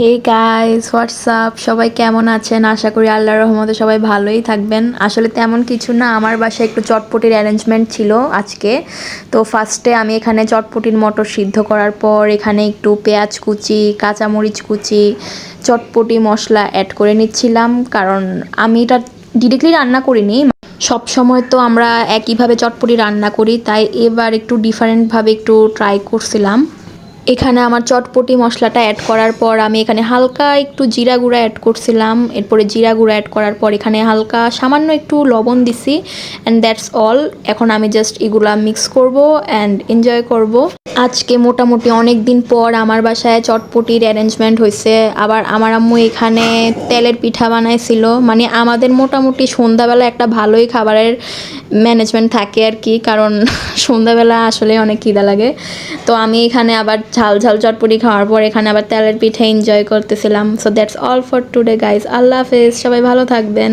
Hey guys WhatsApp, সবাই কেমন আছেন? আশা করি আল্লাহর রহমতে সবাই ভালোই থাকবেন। আসলে তেমন কিছু না, আমার বাসায় একটু চটপটির অ্যারেঞ্জমেন্ট ছিল আজকে। তো ফার্স্টে আমি এখানে চটপটির মটর সিদ্ধ করার পর এখানে একটু পেঁয়াজ কুচি, কাঁচামরিচ কুচি, চটপটি মশলা অ্যাড করে নিচ্ছিলাম, কারণ আমি এটা ডিরেক্টলি রান্না করিনি। সব সময় তো আমরা একইভাবে চটপটি রান্না করি, তাই এবার একটু ডিফারেন্টভাবে একটু ট্রাই করছিলাম। এখানে আমার চটপটি মশলাটা অ্যাড করার পর আমি এখানে হালকা একটু জিরা গুঁড়া অ্যাড করছিলাম। এরপরে জিরা গুঁড়া অ্যাড করার পর এখানে হালকা সামান্য একটু লবণ দিছি, অ্যান্ড দ্যাটস অল। এখন আমি জাস্ট এগুলা মিক্স করব অ্যান্ড এনজয় করব। আজকে মোটামুটি অনেক দিন পর আমার বাসায় চটপটির অ্যারেঞ্জমেন্ট হয়েছে। আবার আমার আম্মু এখানে তেলের পিঠা বানাইছিল। মানে আমাদের মোটামুটি সন্ধ্যাবেলা একটা ভালোই খাবারের ম্যানেজমেন্ট থাকে আর কি, কারণ সন্ধ্যাবেলা আসলে অনেক খিদা লাগে। তো আমি এখানে আবার ঝাল ঝাল চটপটি খাওয়ার পর এখানে আবার তেলের পিঠা এনজয় করতেছিলাম। So that's all for today guys. আল্লাহ হাফেজ, সবাই ভালো থাকবেন।